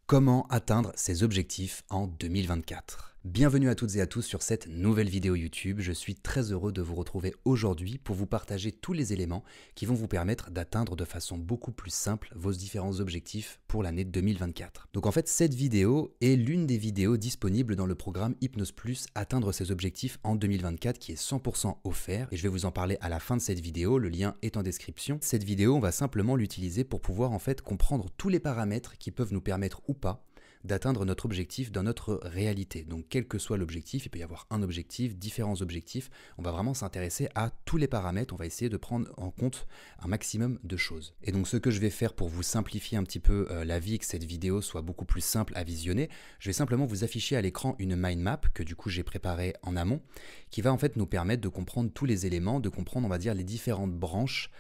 Comment atteindre ses objectifs en 2024? Bienvenue à toutes et à tous sur cette nouvelle vidéo YouTube. Je suis très heureux de vous retrouver aujourd'hui pour vous partager tous les éléments qui vont vous permettre d'atteindre de façon beaucoup plus simple vos différents objectifs pour l'année 2024. Donc en fait, cette vidéo est l'une des vidéos disponibles dans le programme Hypnose Plus Atteindre ses objectifs en 2024 qui est 100% offert et je vais vous en parler à la fin de cette vidéo. Le lien est en description. Cette vidéo, on va simplement l'utiliser pour pouvoir en fait comprendre tous les paramètres qui peuvent nous permettre ou pas d'atteindre notre objectif dans notre réalité. Donc quel que soit l'objectif, il peut y avoir un objectif, différents objectifs, on va vraiment s'intéresser à tous les paramètres, on va essayer de prendre en compte un maximum de choses. Et donc ce que je vais faire pour vous simplifier un petit peu la vie, que cette vidéo soit beaucoup plus simple à visionner, je vais simplement vous afficher à l'écran une mind map que du coup j'ai préparée en amont, qui va en fait nous permettre de comprendre tous les éléments, de comprendre on va dire les différentes branches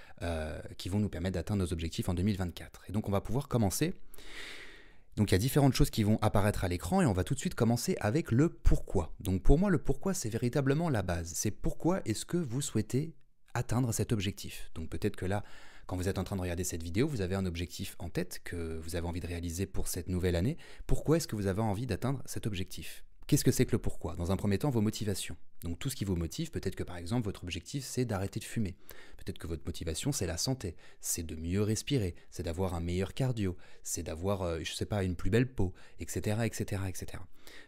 qui vont nous permettre d'atteindre nos objectifs en 2024. Et donc on va pouvoir commencer. Donc il y a différentes choses qui vont apparaître à l'écran et on va tout de suite commencer avec le pourquoi. Donc pour moi le pourquoi c'est véritablement la base. C'est pourquoi est-ce que vous souhaitez atteindre cet objectif. Donc peut-être que là, quand vous êtes en train de regarder cette vidéo, vous avez un objectif en tête que vous avez envie de réaliser pour cette nouvelle année. Pourquoi est-ce que vous avez envie d'atteindre cet objectif ? Qu'est-ce que c'est que le pourquoi ? Dans un premier temps, vos motivations. Donc tout ce qui vous motive, peut-être que par exemple votre objectif c'est d'arrêter de fumer. Peut-être que votre motivation c'est la santé, c'est de mieux respirer, c'est d'avoir un meilleur cardio, c'est d'avoir, je sais pas, une plus belle peau, etc. etc., etc.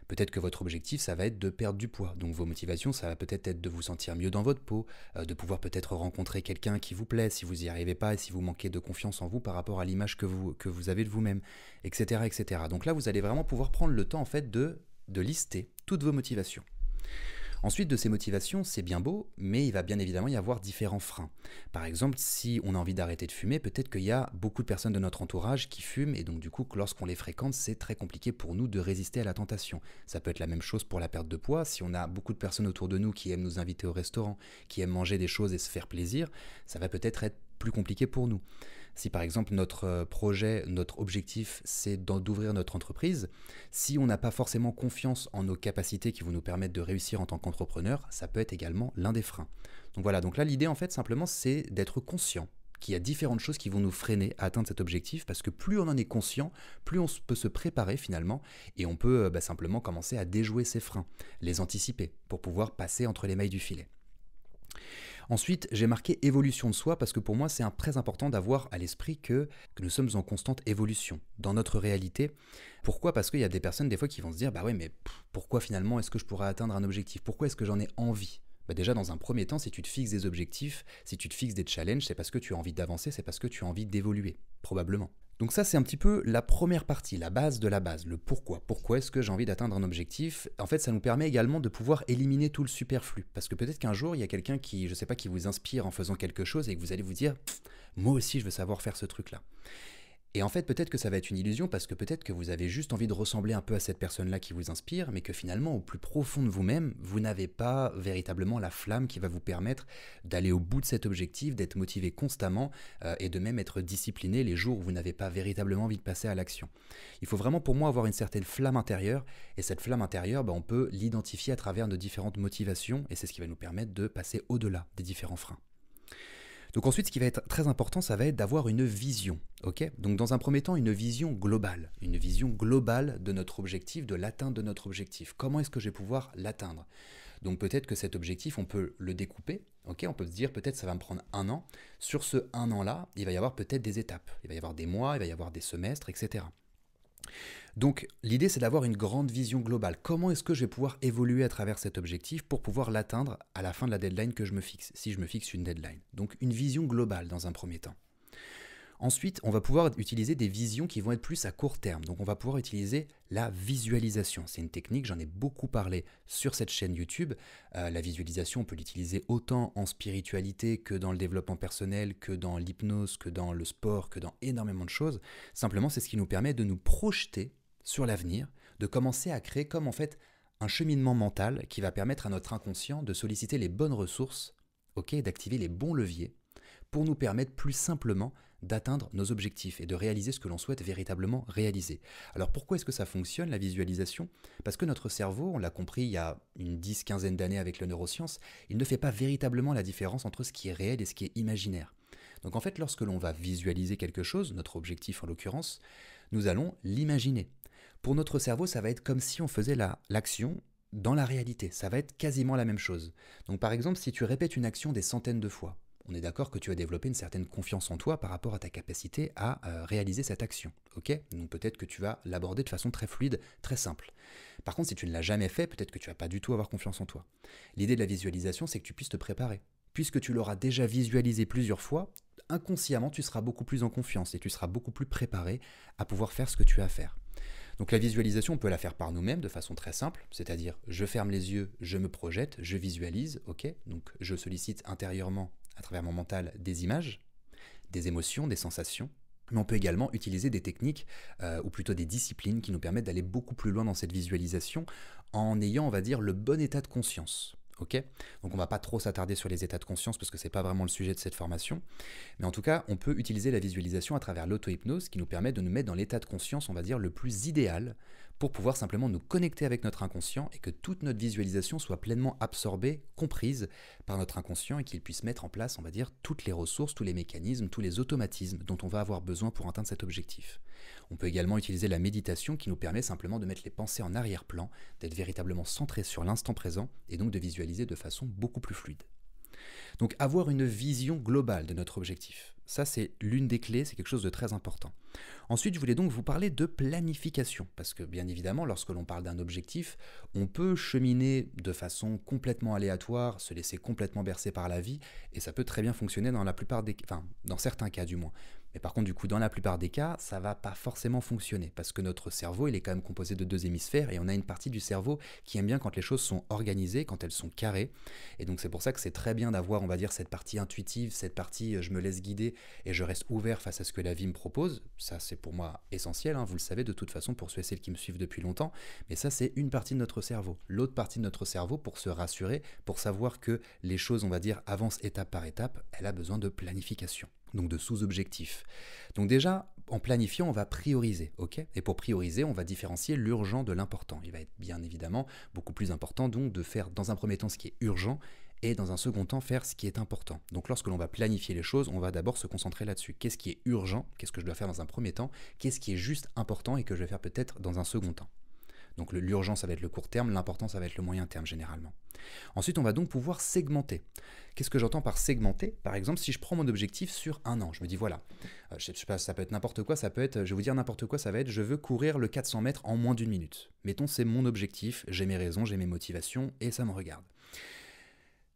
Peut-être que votre objectif ça va être de perdre du poids. Donc vos motivations ça va peut-être être de vous sentir mieux dans votre peau, de pouvoir peut-être rencontrer quelqu'un qui vous plaît si vous n'y arrivez pas et si vous manquez de confiance en vous par rapport à l'image que vous avez de vous-même, etc., etc. Donc là vous allez vraiment pouvoir prendre le temps en fait de lister toutes vos motivations. Ensuite de ces motivations, c'est bien beau, mais il va bien évidemment y avoir différents freins. Par exemple, si on a envie d'arrêter de fumer, peut-être qu'il y a beaucoup de personnes de notre entourage qui fument et donc du coup, lorsqu'on les fréquente, c'est très compliqué pour nous de résister à la tentation. Ça peut être la même chose pour la perte de poids. Si on a beaucoup de personnes autour de nous qui aiment nous inviter au restaurant, qui aiment manger des choses et se faire plaisir, ça va peut-être être plus compliqué pour nous. Si par exemple notre projet, notre objectif, c'est d'ouvrir notre entreprise, si on n'a pas forcément confiance en nos capacités qui vont nous permettre de réussir en tant qu'entrepreneur, ça peut être également l'un des freins. Donc voilà, donc là l'idée en fait simplement c'est d'être conscient qu'il y a différentes choses qui vont nous freiner à atteindre cet objectif parce que plus on en est conscient, plus on peut se préparer finalement et on peut simplement commencer à déjouer ces freins, les anticiper pour pouvoir passer entre les mailles du filet. Ensuite, j'ai marqué évolution de soi parce que pour moi, c'est très important d'avoir à l'esprit que nous sommes en constante évolution dans notre réalité. Pourquoi ? Parce qu'il y a des personnes des fois qui vont se dire « Bah ouais, mais pourquoi finalement est-ce que je pourrais atteindre un objectif ? Pourquoi est-ce que j'en ai envie ?» Déjà, dans un premier temps, si tu te fixes des objectifs, si tu te fixes des challenges, c'est parce que tu as envie d'avancer, c'est parce que tu as envie d'évoluer, probablement. Donc ça, c'est un petit peu la première partie, la base de la base, le pourquoi. Pourquoi est-ce que j'ai envie d'atteindre un objectif ? En fait, ça nous permet également de pouvoir éliminer tout le superflu. Parce que peut-être qu'un jour, il y a quelqu'un qui, je sais pas, qui vous inspire en faisant quelque chose et que vous allez vous dire « Moi aussi, je veux savoir faire ce truc-là ». Et en fait, peut-être que ça va être une illusion parce que peut-être que vous avez juste envie de ressembler un peu à cette personne-là qui vous inspire, mais que finalement, au plus profond de vous-même, vous n'avez pas véritablement la flamme qui va vous permettre d'aller au bout de cet objectif, d'être motivé constamment et de même être discipliné les jours où vous n'avez pas véritablement envie de passer à l'action. Il faut vraiment pour moi avoir une certaine flamme intérieure et cette flamme intérieure, on peut l'identifier à travers nos différentes motivations et c'est ce qui va nous permettre de passer au-delà des différents freins. Donc ensuite, ce qui va être très important, ça va être d'avoir une vision. Okay ? Donc dans un premier temps, une vision globale de notre objectif, de l'atteinte de notre objectif. Comment est-ce que je vais pouvoir l'atteindre ? Donc peut-être que cet objectif, on peut le découper. Okay ? On peut se dire peut-être ça va me prendre 1 an. Sur ce 1 an-là, il va y avoir peut-être des étapes. Il va y avoir des mois, il va y avoir des semestres, etc. Donc l'idée c'est d'avoir une grande vision globale. Comment est-ce que je vais pouvoir évoluer à travers cet objectif pour pouvoir l'atteindre à la fin de la deadline que je me fixe, si je me fixe une deadline. Donc une vision globale dans un premier temps. Ensuite, on va pouvoir utiliser des visions qui vont être plus à court terme. Donc on va pouvoir utiliser la visualisation. C'est une technique, j'en ai beaucoup parlé sur cette chaîne YouTube. La visualisation, on peut l'utiliser autant en spiritualité que dans le développement personnel, que dans l'hypnose, que dans le sport, que dans énormément de choses. Simplement, c'est ce qui nous permet de nous projeter sur l'avenir, de commencer à créer comme en fait un cheminement mental qui va permettre à notre inconscient de solliciter les bonnes ressources, d'activer les bons leviers pour nous permettre plus simplement d'atteindre nos objectifs et de réaliser ce que l'on souhaite véritablement réaliser. Alors pourquoi est-ce que ça fonctionne la visualisation ? Parce que notre cerveau, on l'a compris il y a une 10-15 d'années avec la neuroscience, il ne fait pas véritablement la différence entre ce qui est réel et ce qui est imaginaire. Donc en fait, lorsque l'on va visualiser quelque chose, notre objectif en l'occurrence, nous allons l'imaginer. Pour notre cerveau, ça va être comme si on faisait l'action dans la réalité. Ça va être quasiment la même chose. Donc par exemple, si tu répètes une action des centaines de fois, on est d'accord que tu as développé une certaine confiance en toi par rapport à ta capacité à réaliser cette action. Ok? Donc peut-être que tu vas l'aborder de façon très fluide, très simple. Par contre, si tu ne l'as jamais fait, peut-être que tu vas pas du tout avoir confiance en toi. L'idée de la visualisation, c'est que tu puisses te préparer. Puisque tu l'auras déjà visualisé plusieurs fois, inconsciemment, tu seras beaucoup plus en confiance et tu seras beaucoup plus préparé à pouvoir faire ce que tu as à faire. Donc la visualisation, on peut la faire par nous-mêmes de façon très simple, c'est-à-dire je ferme les yeux, je me projette, je visualise, ok? Donc je sollicite intérieurement, à travers mon mental, des images, des émotions, des sensations. Mais on peut également utiliser des techniques, ou plutôt des disciplines qui nous permettent d'aller beaucoup plus loin dans cette visualisation en ayant, on va dire, le bon état de conscience. Ok? Donc on ne va pas trop s'attarder sur les états de conscience parce que ce n'est pas vraiment le sujet de cette formation. Mais en tout cas, on peut utiliser la visualisation à travers l'auto-hypnose qui nous permet de nous mettre dans l'état de conscience, on va dire, le plus idéal pour pouvoir simplement nous connecter avec notre inconscient et que toute notre visualisation soit pleinement absorbée, comprise par notre inconscient et qu'il puisse mettre en place, on va dire, toutes les ressources, tous les mécanismes, tous les automatismes dont on va avoir besoin pour atteindre cet objectif. On peut également utiliser la méditation qui nous permet simplement de mettre les pensées en arrière-plan, d'être véritablement centré sur l'instant présent et donc de visualiser de façon beaucoup plus fluide. Donc avoir une vision globale de notre objectif, ça c'est l'une des clés, c'est quelque chose de très important. Ensuite, je voulais donc vous parler de planification, parce que bien évidemment, lorsque l'on parle d'un objectif, on peut cheminer de façon complètement aléatoire, se laisser complètement bercer par la vie, et ça peut très bien fonctionner dans la plupart des, enfin, dans certains cas du moins. Mais par contre, du coup, dans la plupart des cas, ça va pas forcément fonctionner, parce que notre cerveau, il est quand même composé de deux hémisphères, et on a une partie du cerveau qui aime bien quand les choses sont organisées, quand elles sont carrées, et donc c'est pour ça que c'est très bien d'avoir, on va dire, cette partie intuitive, cette partie je me laisse guider, et je reste ouvert face à ce que la vie me propose. Ça, c'est pour moi essentiel, hein, vous le savez de toute façon pour ceux et celles qui me suivent depuis longtemps, mais ça, c'est une partie de notre cerveau. L'autre partie de notre cerveau, pour se rassurer, pour savoir que les choses, on va dire, avancent étape par étape, elle a besoin de planification, donc de sous-objectifs. Donc déjà, en planifiant, on va prioriser, ok? Et pour prioriser, on va différencier l'urgent de l'important. Il va être bien évidemment beaucoup plus important donc de faire dans un premier temps ce qui est urgent et dans un second temps faire ce qui est important. Donc lorsque l'on va planifier les choses, on va d'abord se concentrer là-dessus. Qu'est-ce qui est urgent? Qu'est-ce que je dois faire dans un premier temps? Qu'est-ce qui est juste important et que je vais faire peut-être dans un second temps? Donc l'urgent, ça va être le court terme, l'important, ça va être le moyen terme généralement. Ensuite, on va donc pouvoir segmenter. Qu'est-ce que j'entends par segmenter? Par exemple, si je prends mon objectif sur un an, je me dis voilà, je sais pas, ça peut être n'importe quoi, ça peut être, je vais vous dire n'importe quoi, ça va être je veux courir le 400 mètres en moins d'une minute. Mettons, c'est mon objectif, j'ai mes raisons, j'ai mes motivations et ça me regarde.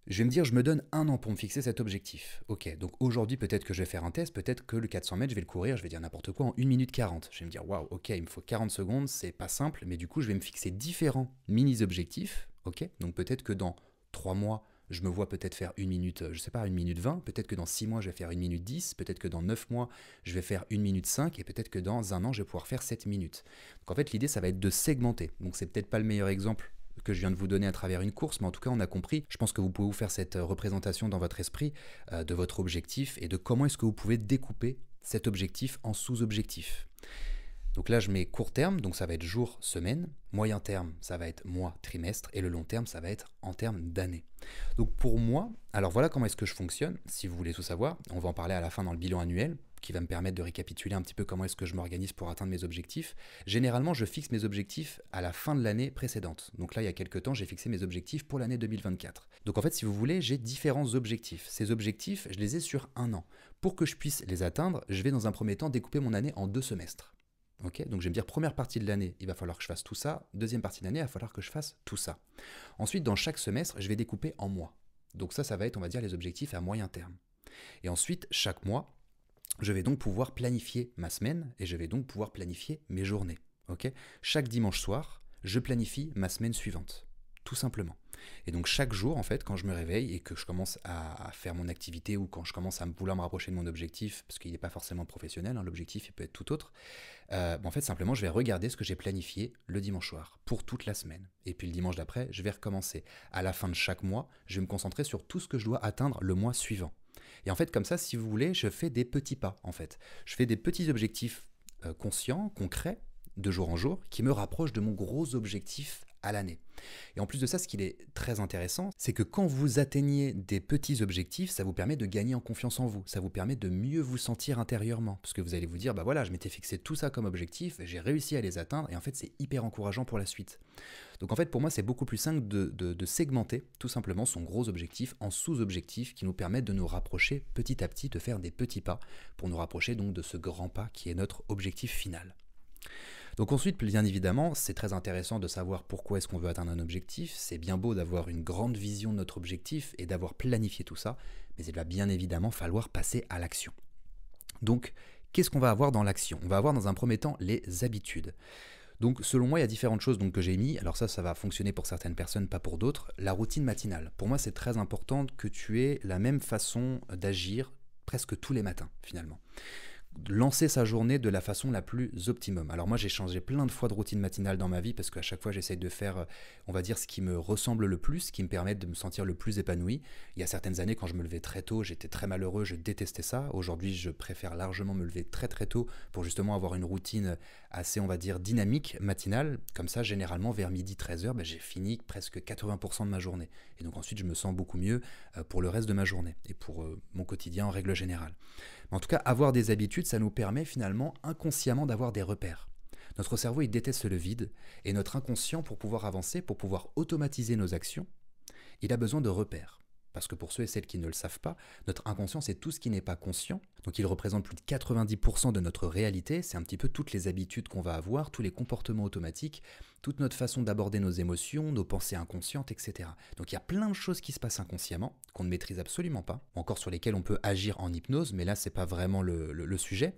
Je vais me dire, je me donne un an pour me fixer cet objectif. Ok, donc aujourd'hui, peut-être que je vais faire un test, peut-être que le 400 mètres, je vais le courir, je vais dire n'importe quoi, en 1 minute 40. Je vais me dire, waouh, ok, il me faut 40 secondes, c'est pas simple, mais du coup, je vais me fixer différents mini-objectifs. Ok, donc peut-être que dans 3 mois, je me vois peut-être faire 1 minute, je sais pas, 1 minute 20, peut-être que dans 6 mois, je vais faire 1 minute 10, peut-être que dans 9 mois, je vais faire 1 minute 5, et peut-être que dans un an, je vais pouvoir faire 7 minutes. Donc en fait, l'idée, ça va être de segmenter. Donc c'est peut-être pas le meilleur exemple que je viens de vous donner à travers une course, mais en tout cas on a compris, je pense que vous pouvez vous faire cette représentation dans votre esprit de votre objectif et de comment est-ce que vous pouvez découper cet objectif en sous-objectifs. Donc là je mets court terme, donc ça va être jour, semaine, moyen terme ça va être mois, trimestre, et le long terme ça va être en termes d'année. Donc pour moi, alors voilà comment est-ce que je fonctionne, si vous voulez tout savoir, on va en parler à la fin dans le bilan annuel, qui va me permettre de récapituler un petit peu comment est-ce que je m'organise pour atteindre mes objectifs. Généralement, je fixe mes objectifs à la fin de l'année précédente. Donc là, il y a quelques temps, j'ai fixé mes objectifs pour l'année 2024. Donc en fait, si vous voulez, j'ai différents objectifs. Ces objectifs, je les ai sur un an. Pour que je puisse les atteindre, je vais dans un premier temps découper mon année en 2 semestres. Okay, donc je vais me dire, première partie de l'année, il va falloir que je fasse tout ça. Deuxième partie de l'année, il va falloir que je fasse tout ça. Ensuite, dans chaque semestre, je vais découper en mois. Donc ça va être, on va dire, les objectifs à moyen terme. Et ensuite, chaque mois, je vais donc pouvoir planifier ma semaine et je vais donc pouvoir planifier mes journées. Okay, chaque dimanche soir, je planifie ma semaine suivante, tout simplement. Et donc chaque jour, en fait, quand je me réveille et que je commence à faire mon activité ou quand je commence à vouloir me rapprocher de mon objectif, parce qu'il n'est pas forcément professionnel, hein, l'objectif il peut être tout autre, en fait simplement je vais regarder ce que j'ai planifié le dimanche soir pour toute la semaine. Et puis le dimanche d'après, je vais recommencer. À la fin de chaque mois, je vais me concentrer sur tout ce que je dois atteindre le mois suivant. Et en fait, comme ça, si vous voulez, je fais des petits pas, en fait. Je fais des petits objectifs conscients, concrets, de jour en jour, qui me rapprochent de mon gros objectif à l'année. Et en plus de ça, ce qui est très intéressant, c'est que quand vous atteignez des petits objectifs, ça vous permet de gagner en confiance en vous, ça vous permet de mieux vous sentir intérieurement, parce que vous allez vous dire, bah voilà, je m'étais fixé tout ça comme objectif, j'ai réussi à les atteindre, et en fait c'est hyper encourageant pour la suite. Donc en fait pour moi c'est beaucoup plus simple de segmenter tout simplement son gros objectif en sous-objectifs qui nous permettent de nous rapprocher petit à petit, de faire des petits pas, pour nous rapprocher donc de ce grand pas qui est notre objectif final. Donc ensuite, bien évidemment, c'est très intéressant de savoir pourquoi est-ce qu'on veut atteindre un objectif. C'est bien beau d'avoir une grande vision de notre objectif et d'avoir planifié tout ça, mais il va bien évidemment falloir passer à l'action. Donc, qu'est-ce qu'on va avoir dans l'action? On va avoir dans un premier temps les habitudes. Donc selon moi, il y a différentes choses que j'ai mis. Alors ça va fonctionner pour certaines personnes, pas pour d'autres. La routine matinale. Pour moi, c'est très important que tu aies la même façon d'agir presque tous les matins, finalement. Lancer sa journée de la façon la plus optimum. Alors moi j'ai changé plein de fois de routine matinale dans ma vie parce qu'à chaque fois j'essaye de faire, on va dire, ce qui me ressemble le plus, ce qui me permet de me sentir le plus épanoui. Il y a certaines années quand je me levais très tôt, j'étais très malheureux, je détestais ça. Aujourd'hui je préfère largement me lever très très tôt pour justement avoir une routine assez, on va dire, dynamique matinale. Comme ça généralement vers midi 13h, j'ai fini presque 80% de ma journée. Et donc ensuite je me sens beaucoup mieux pour le reste de ma journée et pour mon quotidien en règle générale. En tout cas, avoir des habitudes, ça nous permet finalement inconsciemment d'avoir des repères. Notre cerveau, il déteste le vide, et notre inconscient, pour pouvoir avancer, pour pouvoir automatiser nos actions, il a besoin de repères. Parce que pour ceux et celles qui ne le savent pas, notre inconscient, c'est tout ce qui n'est pas conscient. Donc il représente plus de 90% de notre réalité. C'est un petit peu toutes les habitudes qu'on va avoir, tous les comportements automatiques, toute notre façon d'aborder nos émotions, nos pensées inconscientes, etc. Donc il y a plein de choses qui se passent inconsciemment, qu'on ne maîtrise absolument pas, encore sur lesquelles on peut agir en hypnose, mais là, c'est pas vraiment le sujet.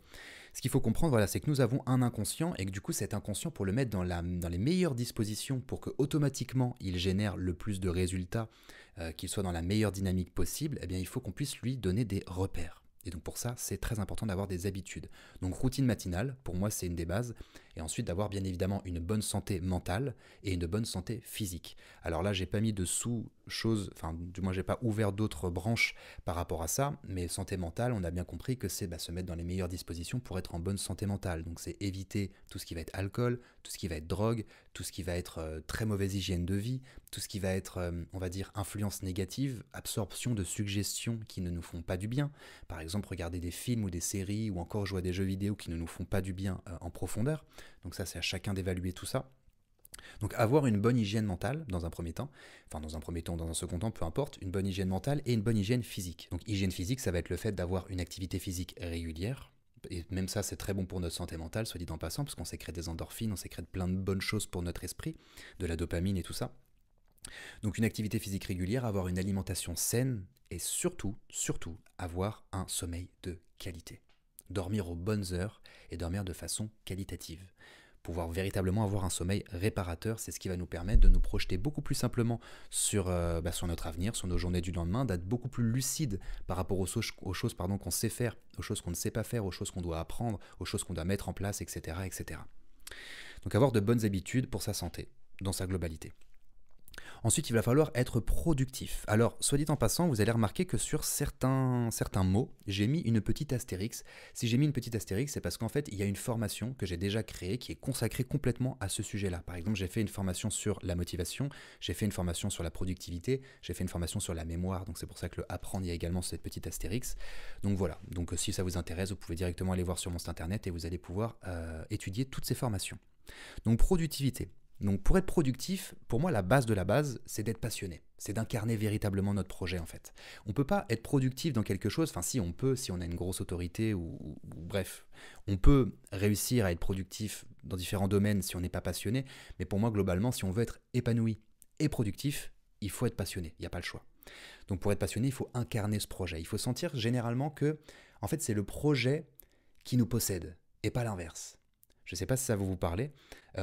Ce qu'il faut comprendre, voilà, c'est que nous avons un inconscient et que du coup, cet inconscient, pour le mettre dans les meilleures dispositions pour que automatiquement il génère le plus de résultats, qu'il soit dans la meilleure dynamique possible, eh bien, il faut qu'on puisse lui donner des repères. Et donc pour ça, c'est très important d'avoir des habitudes. Donc routine matinale, pour moi, c'est une des bases. Et ensuite d'avoir bien évidemment une bonne santé mentale et une bonne santé physique. Alors là, j'ai pas mis de sous-choses, enfin du moins j'ai pas ouvert d'autres branches par rapport à ça, mais santé mentale, on a bien compris que c'est se mettre dans les meilleures dispositions pour être en bonne santé mentale. Donc c'est éviter tout ce qui va être alcool, tout ce qui va être drogue, tout ce qui va être très mauvaise hygiène de vie, tout ce qui va être, on va dire, influence négative, absorption de suggestions qui ne nous font pas du bien. Par exemple, regarder des films ou des séries ou encore jouer à des jeux vidéo qui ne nous font pas du bien en profondeur. Donc ça, c'est à chacun d'évaluer tout ça. Donc avoir une bonne hygiène mentale dans un premier temps, enfin dans un premier temps, dans un second temps, peu importe, une bonne hygiène mentale et une bonne hygiène physique. Donc hygiène physique, ça va être le fait d'avoir une activité physique régulière. Et même ça, c'est très bon pour notre santé mentale, soit dit en passant, parce qu'on sécrète des endorphines, on sécrète plein de bonnes choses pour notre esprit, de la dopamine et tout ça. Donc une activité physique régulière, avoir une alimentation saine et surtout, avoir un sommeil de qualité. Dormir aux bonnes heures et dormir de façon qualitative. Pouvoir véritablement avoir un sommeil réparateur, c'est ce qui va nous permettre de nous projeter beaucoup plus simplement sur notre avenir, sur nos journées du lendemain, d'être beaucoup plus lucide par rapport aux choses qu'on sait faire, aux choses qu'on ne sait pas faire, aux choses qu'on doit apprendre, aux choses qu'on doit mettre en place, etc., etc. Donc avoir de bonnes habitudes pour sa santé, dans sa globalité. Ensuite, il va falloir être productif. Alors, soit dit en passant, vous allez remarquer que sur certains mots, j'ai mis une petite astérix. Si j'ai mis une petite astérix, c'est parce qu'en fait, il y a une formation que j'ai déjà créée qui est consacrée complètement à ce sujet-là. Par exemple, j'ai fait une formation sur la motivation, j'ai fait une formation sur la productivité, j'ai fait une formation sur la mémoire. Donc c'est pour ça que le apprendre, il y a également cette petite astérix. Donc voilà. Donc si ça vous intéresse, vous pouvez directement aller voir sur mon site internet et vous allez pouvoir étudier toutes ces formations. Donc productivité. Donc pour être productif, pour moi la base de la base, c'est d'être passionné, c'est d'incarner véritablement notre projet en fait. On ne peut pas être productif dans quelque chose, enfin si on peut, si on a une grosse autorité ou bref, on peut réussir à être productif dans différents domaines si on n'est pas passionné, mais pour moi globalement si on veut être épanoui et productif, il faut être passionné, il n'y a pas le choix. Donc pour être passionné, il faut incarner ce projet, il faut sentir généralement que en fait c'est le projet qui nous possède et pas l'inverse. Je ne sais pas si ça va vous parler.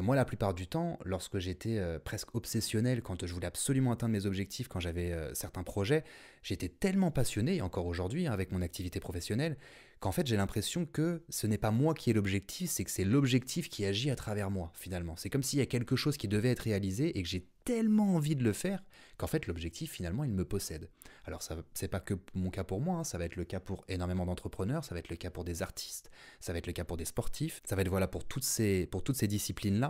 Moi, la plupart du temps, lorsque j'étais presque obsessionnel, quand je voulais absolument atteindre mes objectifs, quand j'avais certains projets, j'étais tellement passionné, et encore aujourd'hui, avec mon activité professionnelle, qu'en fait, j'ai l'impression que ce n'est pas moi qui ai l'objectif, c'est que c'est l'objectif qui agit à travers moi, finalement. C'est comme s'il y a quelque chose qui devait être réalisé et que j'ai tellement envie de le faire qu'en fait, l'objectif, finalement, il me possède. Alors, ce n'est pas que mon cas pour moi, hein, ça va être le cas pour énormément d'entrepreneurs, ça va être le cas pour des artistes, ça va être le cas pour des sportifs, ça va être voilà pour toutes ces disciplines-là.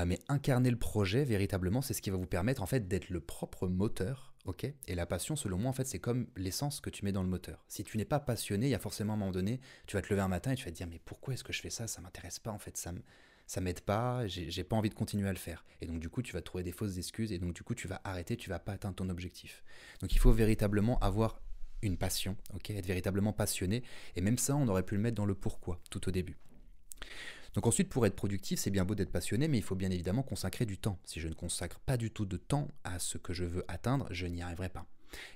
Mais incarner le projet, véritablement, c'est ce qui va vous permettre en fait d'être le propre moteur, ok. Et la passion, selon moi, en fait, c'est comme l'essence que tu mets dans le moteur. Si tu n'es pas passionné, il y a forcément un moment donné, tu vas te lever un matin et tu vas te dire, mais pourquoi est-ce que je fais ça? Ça m'intéresse pas, en fait, ça m'aide pas, j'ai pas envie de continuer à le faire. Et donc du coup, tu vas trouver des fausses excuses et donc du coup, tu vas arrêter, tu vas pas atteindre ton objectif. Donc il faut véritablement avoir une passion, ok, être véritablement passionné. Et même ça, on aurait pu le mettre dans le pourquoi tout au début. Donc ensuite, pour être productif, c'est bien beau d'être passionné, mais il faut bien évidemment consacrer du temps. Si je ne consacre pas du tout de temps à ce que je veux atteindre, je n'y arriverai pas.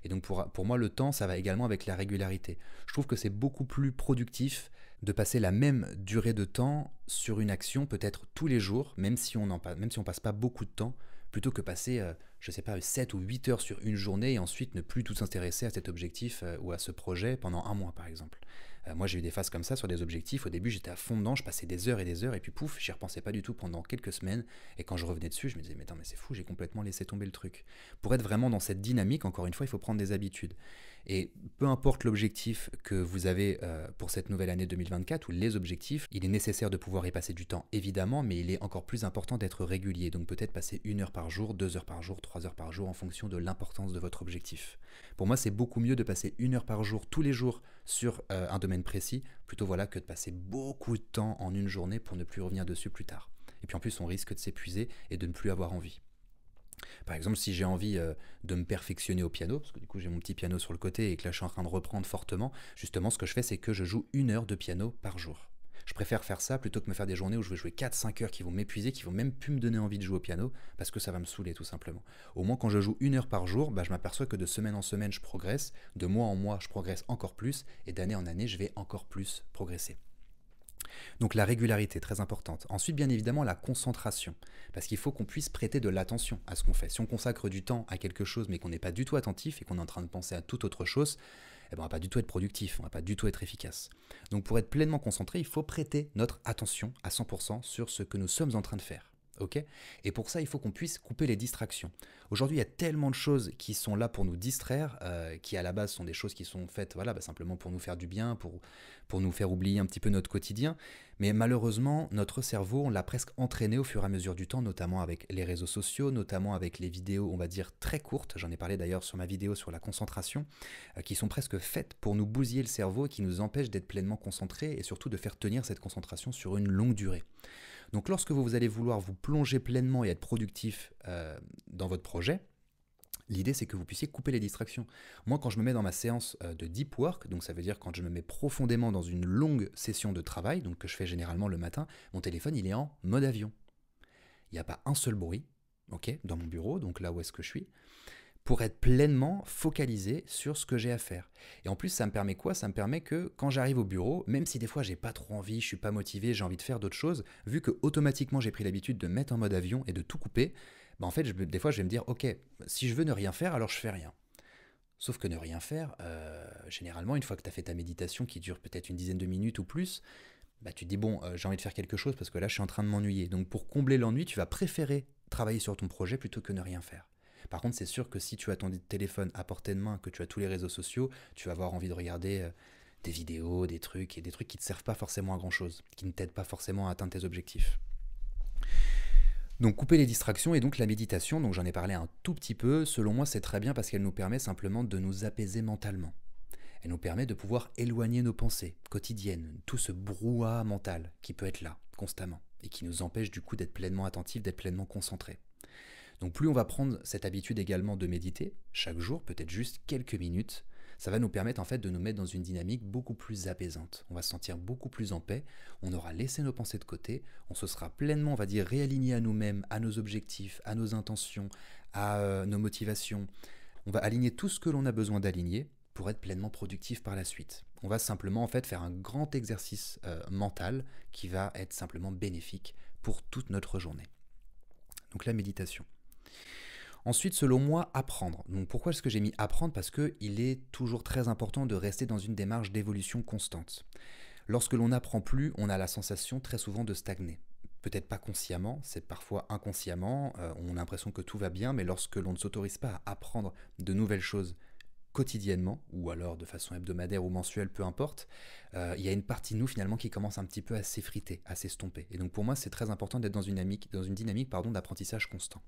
Et donc pour moi, le temps, ça va également avec la régularité. Je trouve que c'est beaucoup plus productif de passer la même durée de temps sur une action, peut-être tous les jours, même si on passe pas beaucoup de temps, plutôt que passer, je ne sais pas, 7 ou 8 heures sur une journée et ensuite ne plus tout s'intéresser à cet objectif ou à ce projet pendant un mois, par exemple. Moi, j'ai eu des phases comme ça sur des objectifs. Au début, j'étais à fond dedans, je passais des heures, et puis pouf, j'y repensais pas du tout pendant quelques semaines. Et quand je revenais dessus, je me disais, mais attends, mais c'est fou, j'ai complètement laissé tomber le truc. Pour être vraiment dans cette dynamique, encore une fois, il faut prendre des habitudes. Et peu importe l'objectif que vous avez pour cette nouvelle année 2024 ou les objectifs, il est nécessaire de pouvoir y passer du temps évidemment, mais il est encore plus important d'être régulier. Donc peut-être passer 1 heure par jour, 2 heures par jour, 3 heures par jour en fonction de l'importance de votre objectif. Pour moi, c'est beaucoup mieux de passer 1 heure par jour tous les jours sur un domaine précis, plutôt voilà que de passer beaucoup de temps en une journée pour ne plus revenir dessus plus tard. Et puis en plus, on risque de s'épuiser et de ne plus avoir envie. Par exemple, si j'ai envie de me perfectionner au piano, parce que du coup j'ai mon petit piano sur le côté et que là je suis en train de reprendre fortement, justement ce que je fais c'est que je joue 1 heure de piano par jour. Je préfère faire ça plutôt que me faire des journées où je vais jouer 4-5 heures qui vont m'épuiser, qui vont même plus me donner envie de jouer au piano, parce que ça va me saouler tout simplement. Au moins quand je joue 1 heure par jour, bah, je m'aperçois que de semaine en semaine je progresse, de mois en mois je progresse encore plus, et d'année en année je vais encore plus progresser. Donc la régularité, très importante. Ensuite, bien évidemment, la concentration, parce qu'il faut qu'on puisse prêter de l'attention à ce qu'on fait. Si on consacre du temps à quelque chose, mais qu'on n'est pas du tout attentif et qu'on est en train de penser à toute autre chose, eh ben, on ne va pas du tout être productif, on ne va pas du tout être efficace. Donc pour être pleinement concentré, il faut prêter notre attention à 100% sur ce que nous sommes en train de faire. Okay, et pour ça, il faut qu'on puisse couper les distractions. Aujourd'hui, il y a tellement de choses qui sont là pour nous distraire, qui à la base sont des choses qui sont faites voilà, bah, simplement pour nous faire du bien, pour nous faire oublier un petit peu notre quotidien. Mais malheureusement, notre cerveau, on l'a presque entraîné au fur et à mesure du temps, notamment avec les réseaux sociaux, notamment avec les vidéos, on va dire, très courtes. J'en ai parlé d'ailleurs sur ma vidéo sur la concentration, qui sont presque faites pour nous bousiller le cerveau et qui nous empêchent d'être pleinement concentrés et surtout de faire tenir cette concentration sur une longue durée. Donc lorsque vous allez vouloir vous plonger pleinement et être productif dans votre projet, l'idée c'est que vous puissiez couper les distractions. Moi quand je me mets dans ma séance de deep work, donc ça veut dire quand je me mets profondément dans une longue session de travail, donc que je fais généralement le matin, mon téléphone il est en mode avion. Il n'y a pas un seul bruit, ok, dans mon bureau, donc là où est-ce que je suis, pour être pleinement focalisé sur ce que j'ai à faire. Et en plus, ça me permet quoi? Ça me permet que quand j'arrive au bureau, même si des fois j'ai pas trop envie, je suis pas motivé, j'ai envie de faire d'autres choses, vu que automatiquement j'ai pris l'habitude de mettre en mode avion et de tout couper, bah en fait, des fois je vais me dire, ok, si je veux ne rien faire, alors je fais rien. Sauf que ne rien faire, généralement, une fois que tu as fait ta méditation qui dure peut-être une dizaine de minutes ou plus, bah tu te dis, bon, j'ai envie de faire quelque chose parce que là, je suis en train de m'ennuyer. Donc pour combler l'ennui, tu vas préférer travailler sur ton projet plutôt que ne rien faire. Par contre, c'est sûr que si tu as ton téléphone à portée de main, que tu as tous les réseaux sociaux, tu vas avoir envie de regarder des vidéos, des trucs, et des trucs qui ne te servent pas forcément à grand-chose, qui ne t'aident pas forcément à atteindre tes objectifs. Donc couper les distractions et donc la méditation, donc j'en ai parlé un tout petit peu, selon moi c'est très bien parce qu'elle nous permet simplement de nous apaiser mentalement. Elle nous permet de pouvoir éloigner nos pensées quotidiennes, tout ce brouhaha mental qui peut être là constamment et qui nous empêche du coup d'être pleinement attentif, d'être pleinement concentré. Donc plus on va prendre cette habitude également de méditer, chaque jour, peut-être juste quelques minutes, ça va nous permettre en fait de nous mettre dans une dynamique beaucoup plus apaisante. On va se sentir beaucoup plus en paix, on aura laissé nos pensées de côté, on se sera pleinement, on va dire, réaligné à nous-mêmes, à nos objectifs, à nos intentions, à nos motivations. On va aligner tout ce que l'on a besoin d'aligner pour être pleinement productif par la suite. On va simplement en fait faire un grand exercice mental qui va être simplement bénéfique pour toute notre journée. Donc la méditation. Ensuite, selon moi, apprendre. Donc pourquoi est-ce que j'ai mis apprendre? Parce qu'il est toujours très important de rester dans une démarche d'évolution constante. Lorsque l'on n'apprend plus, on a la sensation très souvent de stagner. Peut-être pas consciemment, c'est parfois inconsciemment, on a l'impression que tout va bien, mais lorsque l'on ne s'autorise pas à apprendre de nouvelles choses quotidiennement, ou alors de façon hebdomadaire ou mensuelle, peu importe, il y a une partie de nous finalement qui commence un petit peu à s'effriter, à s'estomper. Et donc pour moi, c'est très important d'être dans une dynamique d'apprentissage constant.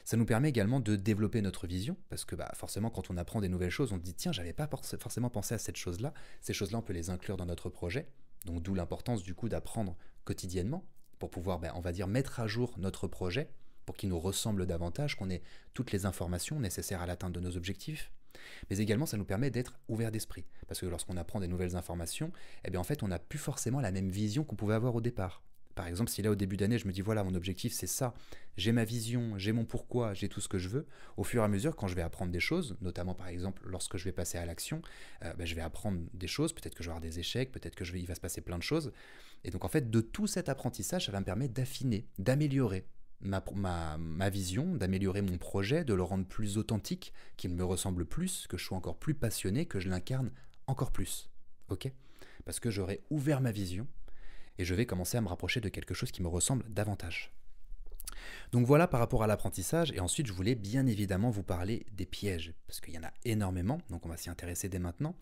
Ça nous permet également de développer notre vision, parce que forcément, quand on apprend des nouvelles choses, on se dit tiens, j'avais pas forcément pensé à cette chose-là. Ces choses-là, on peut les inclure dans notre projet. Donc d'où l'importance du coup d'apprendre quotidiennement pour pouvoir, on va dire, mettre à jour notre projet pour qu'il nous ressemble davantage, qu'on ait toutes les informations nécessaires à l'atteinte de nos objectifs. Mais également, ça nous permet d'être ouvert d'esprit. Parce que lorsqu'on apprend des nouvelles informations, en fait, on n'a plus forcément la même vision qu'on pouvait avoir au départ. Par exemple, si là, au début d'année, je me dis, voilà, mon objectif, c'est ça, j'ai ma vision, j'ai mon pourquoi, j'ai tout ce que je veux, au fur et à mesure, quand je vais apprendre des choses, notamment, par exemple, lorsque je vais passer à l'action, je vais apprendre des choses, peut-être que je vais avoir des échecs, peut-être il va se passer plein de choses. Et donc, en fait, de tout cet apprentissage, ça va me permettre d'affiner, d'améliorer ma vision, d'améliorer mon projet, de le rendre plus authentique, qu'il me ressemble plus, que je sois encore plus passionné, que je l'incarne encore plus. Ok ? Parce que j'aurai ouvert ma vision et je vais commencer à me rapprocher de quelque chose qui me ressemble davantage. Donc voilà par rapport à l'apprentissage, et ensuite je voulais bien évidemment vous parler des pièges, parce qu'il y en a énormément, donc on va s'y intéresser dès maintenant.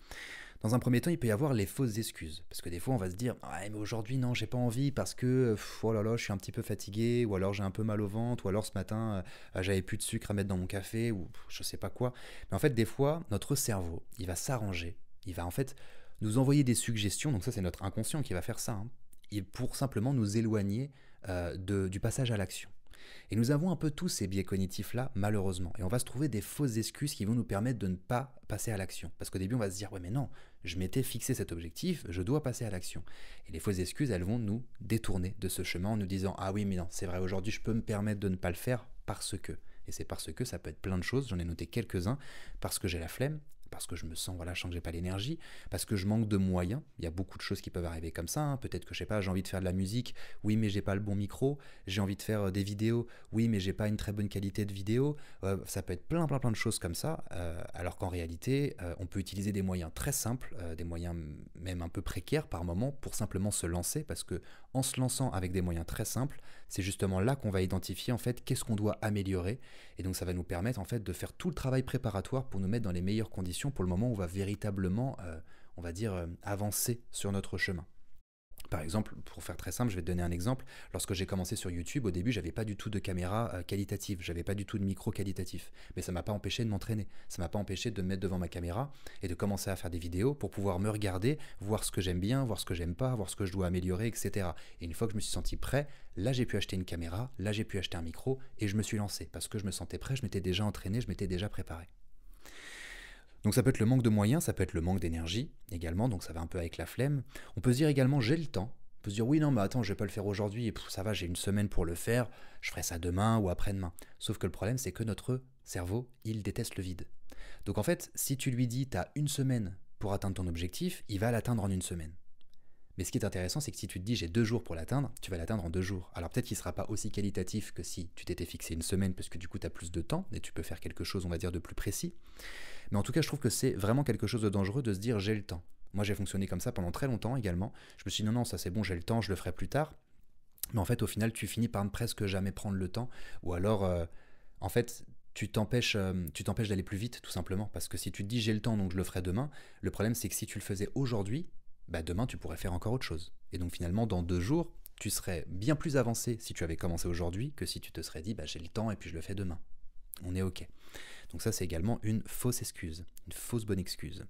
Dans un premier temps, il peut y avoir les fausses excuses, parce que des fois on va se dire « Ah mais aujourd'hui non, j'ai pas envie parce que oh là là, je suis un petit peu fatigué, ou alors j'ai un peu mal au ventre, ou alors ce matin j'avais plus de sucre à mettre dans mon café, ou je sais pas quoi. » Mais en fait des fois, notre cerveau, il va s'arranger, il va en fait nous envoyer des suggestions, donc ça c'est notre inconscient qui va faire ça, pour simplement nous éloigner du passage à l'action. Et nous avons un peu tous ces biais cognitifs-là, malheureusement. Et on va se trouver des fausses excuses qui vont nous permettre de ne pas passer à l'action. Parce qu'au début, on va se dire « Ouais, mais non, je m'étais fixé cet objectif, je dois passer à l'action. » Et les fausses excuses, elles vont nous détourner de ce chemin en nous disant « Ah oui, mais non, c'est vrai, aujourd'hui, je peux me permettre de ne pas le faire parce que... » Et c'est parce que ça peut être plein de choses, j'en ai noté quelques-uns, parce que j'ai la flemme, parce que je me sens, je sens que j'ai pas l'énergie, parce que je manque de moyens. Il y a beaucoup de choses qui peuvent arriver comme ça. Peut-être que, je sais pas, j'ai envie de faire de la musique, oui, mais j'ai pas le bon micro. J'ai envie de faire des vidéos, oui, mais j'ai pas une très bonne qualité de vidéo. Ça peut être plein de choses comme ça, alors qu'en réalité, on peut utiliser des moyens très simples, des moyens même un peu précaires par moment, pour simplement se lancer, parce que en se lançant avec des moyens très simples, c'est justement là qu'on va identifier en fait qu'est-ce qu'on doit améliorer, et donc ça va nous permettre en fait de faire tout le travail préparatoire pour nous mettre dans les meilleures conditions pour le moment où on va véritablement, on va dire, avancer sur notre chemin. Par exemple, pour faire très simple, je vais te donner un exemple. Lorsque j'ai commencé sur YouTube, au début, j'avais pas du tout de caméra qualitative, j'avais pas du tout de micro qualitatif. Mais ça m'a pas empêché de m'entraîner, ça m'a pas empêché de me mettre devant ma caméra et de commencer à faire des vidéos pour pouvoir me regarder, voir ce que j'aime bien, voir ce que j'aime pas, voir ce que je dois améliorer, etc. Et une fois que je me suis senti prêt, là j'ai pu acheter une caméra, là j'ai pu acheter un micro et je me suis lancé parce que je me sentais prêt, je m'étais déjà entraîné, je m'étais déjà préparé. Donc ça peut être le manque de moyens, ça peut être le manque d'énergie également, donc ça va un peu avec la flemme. On peut se dire également j'ai le temps. On peut se dire oui non mais attends, je vais pas le faire aujourd'hui, et ça va, j'ai une semaine pour le faire, je ferai ça demain ou après-demain. Sauf que le problème c'est que notre cerveau, il déteste le vide. Donc en fait, si tu lui dis tu as une semaine pour atteindre ton objectif, il va l'atteindre en une semaine. Mais ce qui est intéressant, c'est que si tu te dis j'ai 2 jours pour l'atteindre, tu vas l'atteindre en 2 jours. Alors peut-être qu'il ne sera pas aussi qualitatif que si tu t'étais fixé une semaine, parce que du coup tu as plus de temps et tu peux faire quelque chose, on va dire, de plus précis. Mais en tout cas, je trouve que c'est vraiment quelque chose de dangereux de se dire j'ai le temps. Moi j'ai fonctionné comme ça pendant très longtemps également. Je me suis dit non, ça c'est bon, j'ai le temps, je le ferai plus tard. Mais en fait, au final, tu finis par ne presque jamais prendre le temps. Ou alors, en fait, tu t'empêches d'aller plus vite, tout simplement. Parce que si tu te dis j'ai le temps, donc je le ferai demain, le problème c'est que si tu le faisais aujourd'hui, demain tu pourrais faire encore autre chose. Et donc finalement, dans 2 jours, tu serais bien plus avancé si tu avais commencé aujourd'hui que si tu te serais dit j'ai le temps et puis je le fais demain. On est ok. Donc ça c'est également une fausse excuse, une fausse bonne excuse.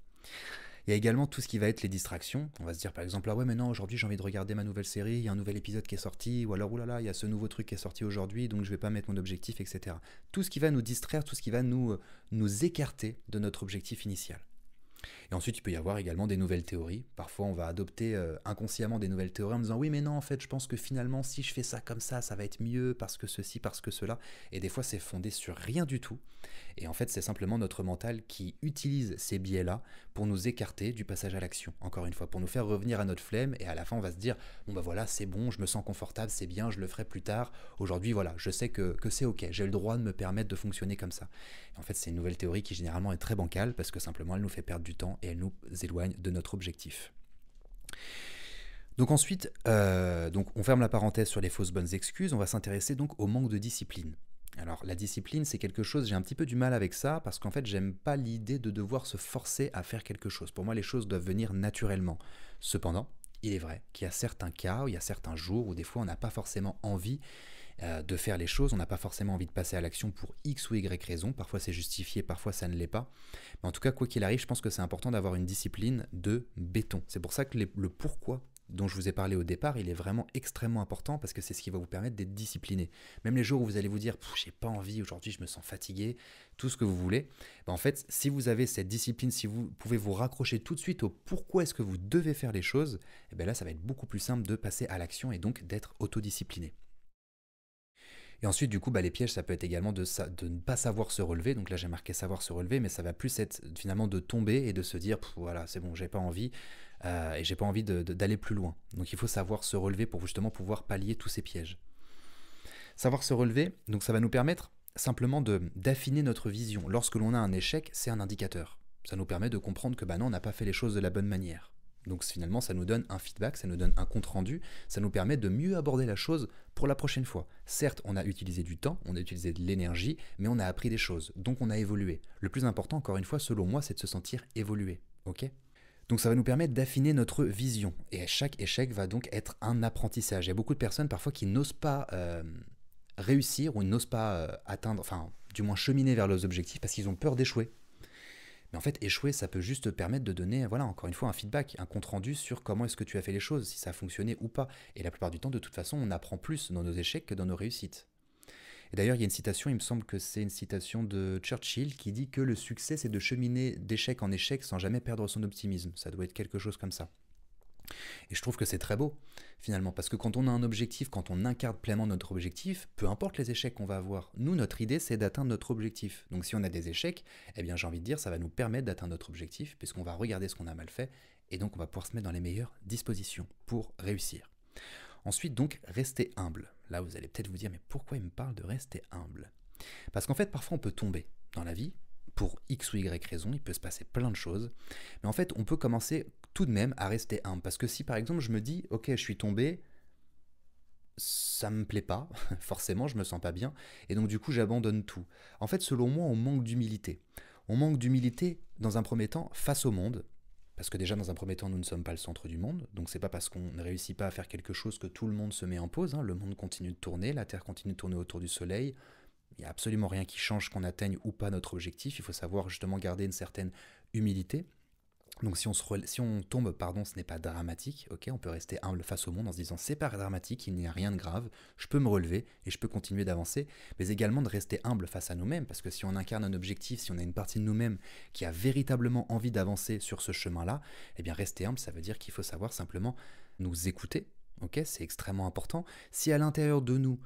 Il y a également tout ce qui va être les distractions. On va se dire par exemple, ah ouais mais non, aujourd'hui j'ai envie de regarder ma nouvelle série, il y a un nouvel épisode qui est sorti, ou alors oulala, il y a ce nouveau truc qui est sorti aujourd'hui, donc je vais pas mettre mon objectif, etc. Tout ce qui va nous distraire, tout ce qui va nous écarter de notre objectif initial. Et ensuite, il peut y avoir également des nouvelles théories. Parfois, on va adopter inconsciemment des nouvelles théories en disant « Oui, mais non, en fait, je pense que finalement, si je fais ça comme ça va être mieux, parce que ceci, parce que cela. » Et des fois, c'est fondé sur rien du tout. Et en fait, c'est simplement notre mental qui utilise ces biais-là pour nous écarter du passage à l'action. Encore une fois, pour nous faire revenir à notre flemme. Et à la fin, on va se dire « Bon, voilà, c'est bon, je me sens confortable, c'est bien, je le ferai plus tard. Aujourd'hui, voilà, je sais que c'est OK. J'ai le droit de me permettre de fonctionner comme ça. » Et en fait, c'est une nouvelle théorie qui généralement est très bancale parce que simplement, elle nous fait perdre du temps et elle nous éloigne de notre objectif. Donc ensuite, on ferme la parenthèse sur les fausses bonnes excuses, on va s'intéresser donc au manque de discipline. Alors la discipline, c'est quelque chose, j'ai un petit peu du mal avec ça, parce qu'en fait, j'aime pas l'idée de devoir se forcer à faire quelque chose. Pour moi, les choses doivent venir naturellement. Cependant, il est vrai qu'il y a certains cas, où il y a certains jours où des fois on n'a pas forcément envie de faire les choses, on n'a pas forcément envie de passer à l'action pour X ou Y raison, parfois c'est justifié, parfois ça ne l'est pas. Mais en tout cas, quoi qu'il arrive, je pense que c'est important d'avoir une discipline de béton. C'est pour ça que le pourquoi dont je vous ai parlé au départ, il est vraiment extrêmement important parce que c'est ce qui va vous permettre d'être discipliné. Même les jours où vous allez vous dire j'ai pas envie, aujourd'hui je me sens fatigué, tout ce que vous voulez, ben en fait, si vous avez cette discipline, si vous pouvez vous raccrocher tout de suite au pourquoi est-ce que vous devez faire les choses, et bien là ça va être beaucoup plus simple de passer à l'action et donc d'être autodiscipliné. Et ensuite, du coup, bah, les pièges, ça peut être également de ne pas savoir se relever. Donc là, j'ai marqué savoir se relever, mais ça va plus être finalement de tomber et de se dire, voilà, c'est bon, j'ai pas envie, et j'ai pas envie d'aller plus loin. Donc il faut savoir se relever pour justement pouvoir pallier tous ces pièges. Savoir se relever, donc ça va nous permettre simplement d'affiner notre vision. Lorsque l'on a un échec, c'est un indicateur. Ça nous permet de comprendre que bah non, on n'a pas fait les choses de la bonne manière. Donc finalement, ça nous donne un feedback, ça nous donne un compte-rendu, ça nous permet de mieux aborder la chose pour la prochaine fois. Certes, on a utilisé du temps, on a utilisé de l'énergie, mais on a appris des choses, donc on a évolué. Le plus important, encore une fois, selon moi, c'est de se sentir évolué. Ok ? Donc ça va nous permettre d'affiner notre vision. Et chaque échec va donc être un apprentissage. Il y a beaucoup de personnes parfois qui n'osent pas réussir ou n'osent pas atteindre, enfin du moins cheminer vers leurs objectifs parce qu'ils ont peur d'échouer. Mais en fait, échouer, ça peut juste te permettre de donner, voilà, encore une fois, un feedback, un compte-rendu sur comment est-ce que tu as fait les choses, si ça a fonctionné ou pas. Et la plupart du temps, de toute façon, on apprend plus dans nos échecs que dans nos réussites. Et d'ailleurs, il y a une citation, il me semble que c'est une citation de Churchill qui dit que le succès, c'est de cheminer d'échec en échec sans jamais perdre son optimisme. Ça doit être quelque chose comme ça. Et je trouve que c'est très beau, finalement, parce que quand on a un objectif, quand on incarne pleinement notre objectif, peu importe les échecs qu'on va avoir, nous, notre idée, c'est d'atteindre notre objectif. Donc si on a des échecs, eh bien j'ai envie de dire, ça va nous permettre d'atteindre notre objectif, puisqu'on va regarder ce qu'on a mal fait, et donc on va pouvoir se mettre dans les meilleures dispositions pour réussir. Ensuite, donc, rester humble. Là, vous allez peut-être vous dire, mais pourquoi il me parle de rester humble? Parce qu'en fait, parfois, on peut tomber dans la vie, pour X ou Y raison, il peut se passer plein de choses, mais en fait, on peut commencer tout de même à rester humble. Parce que si, par exemple, je me dis, ok, je suis tombé, ça me plaît pas, forcément, je me sens pas bien, et donc du coup, j'abandonne tout. En fait, selon moi, on manque d'humilité. On manque d'humilité, dans un premier temps, face au monde, parce que déjà, dans un premier temps, nous ne sommes pas le centre du monde, donc c'est pas parce qu'on ne réussit pas à faire quelque chose que tout le monde se met en pause, hein. Le monde continue de tourner, la Terre continue de tourner autour du Soleil, il n'y a absolument rien qui change qu'on atteigne ou pas notre objectif, il faut savoir justement garder une certaine humilité. Donc si on tombe, pardon, ce n'est pas dramatique, ok, on peut rester humble face au monde en se disant c'est pas dramatique, il n'y a rien de grave, je peux me relever et je peux continuer d'avancer, mais également de rester humble face à nous-mêmes, parce que si on incarne un objectif, si on a une partie de nous-mêmes qui a véritablement envie d'avancer sur ce chemin-là, eh bien rester humble, ça veut dire qu'il faut savoir simplement nous écouter, ok, c'est extrêmement important. Si à l'intérieur de nous,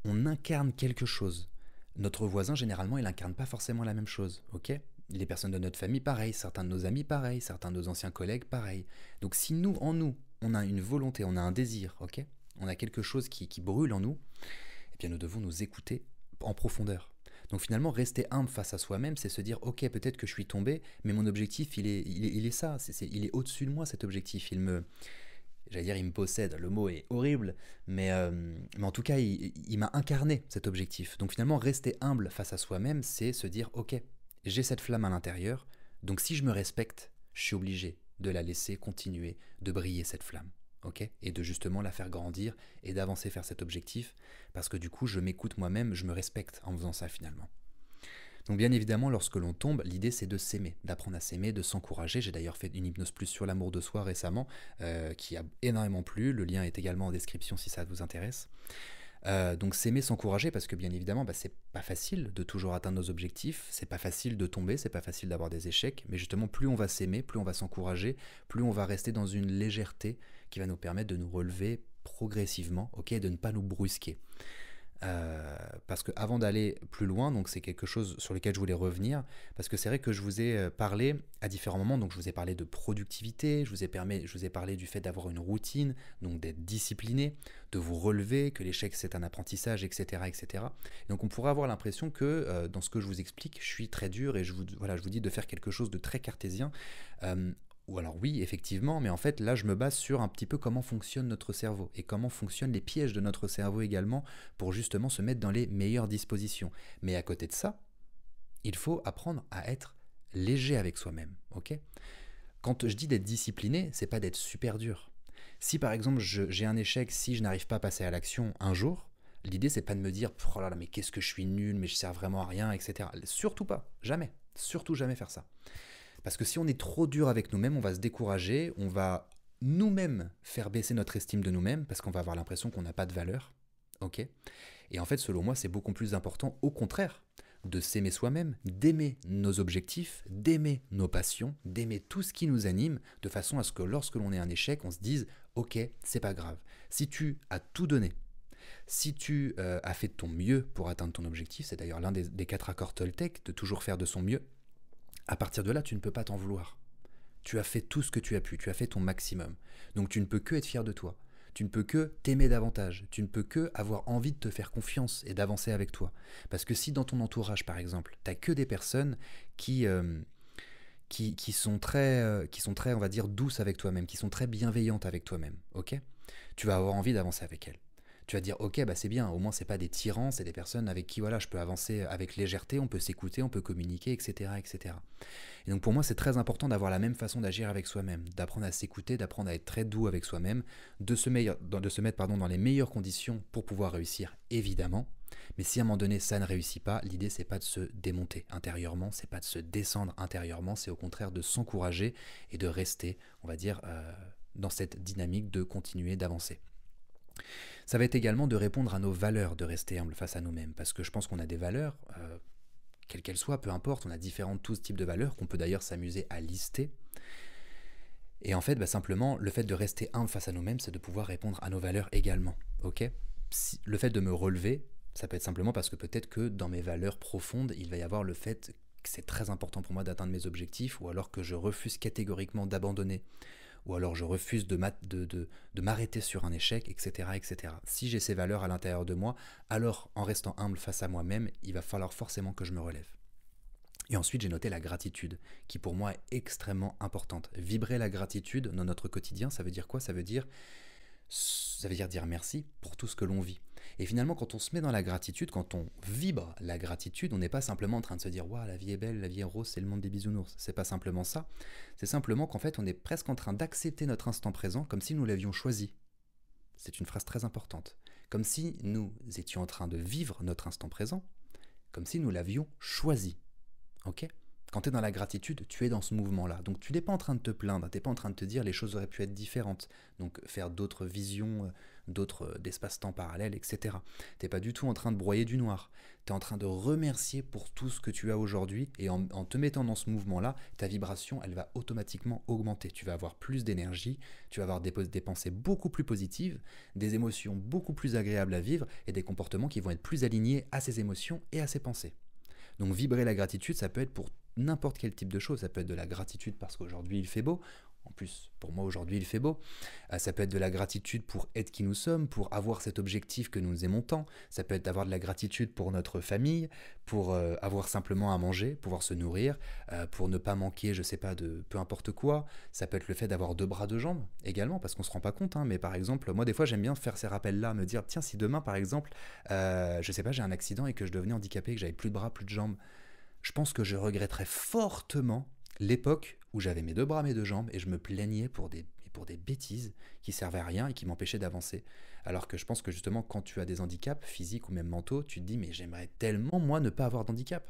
on incarne quelque chose, notre voisin, généralement, il n'incarne pas forcément la même chose, ok? Les personnes de notre famille, pareil, certains de nos amis, pareil, certains de nos anciens collègues, pareil. Donc si nous, en nous, on a une volonté, on a un désir, ok? On a quelque chose qui brûle en nous, eh bien nous devons nous écouter en profondeur. Donc finalement, rester humble face à soi-même, c'est se dire, ok, peut-être que je suis tombé, mais mon objectif, il est ça, il est au-dessus de moi cet objectif, j'allais dire il me possède, le mot est horrible, mais en tout cas, il m'a incarné cet objectif. Donc finalement, rester humble face à soi-même, c'est se dire, ok, j'ai cette flamme à l'intérieur, donc si je me respecte, je suis obligé de la laisser continuer de briller cette flamme, ok? Et de justement la faire grandir et d'avancer vers cet objectif, parce que du coup, je m'écoute moi-même, je me respecte en faisant ça finalement. Donc bien évidemment, lorsque l'on tombe, l'idée c'est de s'aimer, d'apprendre à s'aimer, de s'encourager. J'ai d'ailleurs fait une hypnose plus sur l'amour de soi récemment, qui a énormément plu. Le lien est également en description si ça vous intéresse. Donc s'aimer, s'encourager, parce que bien évidemment, c'est pas facile de toujours atteindre nos objectifs, c'est pas facile de tomber, c'est pas facile d'avoir des échecs, mais justement plus on va s'aimer, plus on va s'encourager, plus on va rester dans une légèreté qui va nous permettre de nous relever progressivement, ok, et de ne pas nous brusquer. Parce que avant d'aller plus loin, donc c'est quelque chose sur lequel je voulais revenir, parce que c'est vrai que je vous ai parlé à différents moments, donc je vous ai parlé de productivité, je vous ai parlé du fait d'avoir une routine, donc d'être discipliné, de vous relever, que l'échec c'est un apprentissage, etc., etc. Donc on pourrait avoir l'impression que dans ce que je vous explique, je suis très dur et voilà, je vous dis de faire quelque chose de très cartésien. Ou alors oui, effectivement, mais en fait là je me base sur un petit peu comment fonctionne notre cerveau et comment fonctionnent les pièges de notre cerveau également pour justement se mettre dans les meilleures dispositions. Mais à côté de ça, il faut apprendre à être léger avec soi-même, ok? Quand je dis d'être discipliné, c'est pas d'être super dur. Si par exemple j'ai un échec, si je n'arrive pas à passer à l'action un jour, l'idée c'est pas de me dire oh là là mais qu'est-ce que je suis nul, mais je sers vraiment à rien, etc. Surtout pas, jamais, surtout jamais faire ça. Parce que si on est trop dur avec nous-mêmes, on va se décourager, on va nous-mêmes faire baisser notre estime de nous-mêmes parce qu'on va avoir l'impression qu'on n'a pas de valeur, ok? Et en fait, selon moi, c'est beaucoup plus important, au contraire, de s'aimer soi-même, d'aimer nos objectifs, d'aimer nos passions, d'aimer tout ce qui nous anime, de façon à ce que lorsque l'on ait un échec, on se dise « Ok, c'est pas grave. Si tu as tout donné, si tu as fait de ton mieux pour atteindre ton objectif, c'est d'ailleurs l'un des 4 accords Toltec, de toujours faire de son mieux, à partir de là, tu ne peux pas t'en vouloir. Tu as fait tout ce que tu as pu, tu as fait ton maximum. Donc tu ne peux que être fier de toi. Tu ne peux que t'aimer davantage. Tu ne peux que avoir envie de te faire confiance et d'avancer avec toi. Parce que si dans ton entourage, par exemple, tu n'as que des personnes qui sont très, on va dire, douces avec toi-même, qui sont très bienveillantes avec toi-même, ok? Tu vas avoir envie d'avancer avec elles. Tu vas te dire, ok, bah c'est bien, au moins c'est pas des tyrans, c'est des personnes avec qui voilà, je peux avancer avec légèreté, on peut s'écouter, on peut communiquer, etc., etc. Et donc pour moi, c'est très important d'avoir la même façon d'agir avec soi-même, d'apprendre à s'écouter, d'apprendre à être très doux avec soi-même, de se mettre dans les meilleures conditions pour pouvoir réussir, évidemment. Mais si à un moment donné ça ne réussit pas, l'idée c'est pas de se démonter intérieurement, c'est pas de se descendre intérieurement, c'est au contraire de s'encourager et de rester, on va dire, dans cette dynamique de continuer d'avancer. Ça va être également de répondre à nos valeurs, de rester humble face à nous-mêmes, parce que je pense qu'on a des valeurs, quelles qu'elles soient, peu importe, on a tous types de valeurs qu'on peut d'ailleurs s'amuser à lister. Et en fait, bah, simplement, le fait de rester humble face à nous-mêmes, c'est de pouvoir répondre à nos valeurs également, ok? Le fait de me relever, ça peut être simplement parce que peut-être que dans mes valeurs profondes, il va y avoir le fait que c'est très important pour moi d'atteindre mes objectifs, ou alors que je refuse catégoriquement d'abandonner, ou alors je refuse de m'arrêter sur un échec, etc., etc. Si j'ai ces valeurs à l'intérieur de moi, alors en restant humble face à moi-même, il va falloir forcément que je me relève. Et ensuite, j'ai noté la gratitude, qui pour moi est extrêmement importante. Vibrer la gratitude dans notre quotidien, ça veut dire quoi? Ça veut dire dire merci pour tout ce que l'on vit. Et finalement, quand on se met dans la gratitude, quand on vibre la gratitude, on n'est pas simplement en train de se dire « Waouh, la vie est belle, la vie est rose, c'est le monde des bisounours ». C'est pas simplement ça. C'est simplement qu'en fait, on est presque en train d'accepter notre instant présent comme si nous l'avions choisi. C'est une phrase très importante. Comme si nous étions en train de vivre notre instant présent, comme si nous l'avions choisi. Ok ? Quand tu es dans la gratitude, tu es dans ce mouvement-là. Donc tu n'es pas en train de te plaindre, tu n'es pas en train de te dire les choses auraient pu être différentes. Donc faire d'autres visions, d'espace-temps parallèles, etc. Tu n'es pas du tout en train de broyer du noir. Tu es en train de remercier pour tout ce que tu as aujourd'hui. Et en te mettant dans ce mouvement-là, ta vibration, elle va automatiquement augmenter. Tu vas avoir plus d'énergie, tu vas avoir des pensées beaucoup plus positives, des émotions beaucoup plus agréables à vivre et des comportements qui vont être plus alignés à ces émotions et à ces pensées. Donc vibrer la gratitude, ça peut être pour n'importe quel type de chose. Ça peut être de la gratitude parce qu'aujourd'hui il fait beau. En plus, pour moi aujourd'hui il fait beau. Ça peut être de la gratitude pour être qui nous sommes, pour avoir cet objectif que nous aimons tant. Ça peut être d'avoir de la gratitude pour notre famille, pour avoir simplement à manger, pouvoir se nourrir, pour ne pas manquer, je sais pas, de peu importe quoi. Ça peut être le fait d'avoir 2 bras, 2 jambes également, parce qu'on se rend pas compte. Mais par exemple, moi des fois j'aime bien faire ces rappels-là, me dire tiens, si demain par exemple, je sais pas, j'ai un accident et que je devenais handicapé, que j'avais plus de bras, plus de jambes, je pense que je regretterais fortement l'époque où j'avais mes 2 bras, mes 2 jambes et je me plaignais pour des bêtises qui servaient à rien et qui m'empêchaient d'avancer. Alors que je pense que justement quand tu as des handicaps physiques ou même mentaux, tu te dis mais j'aimerais tellement moi ne pas avoir d'handicap.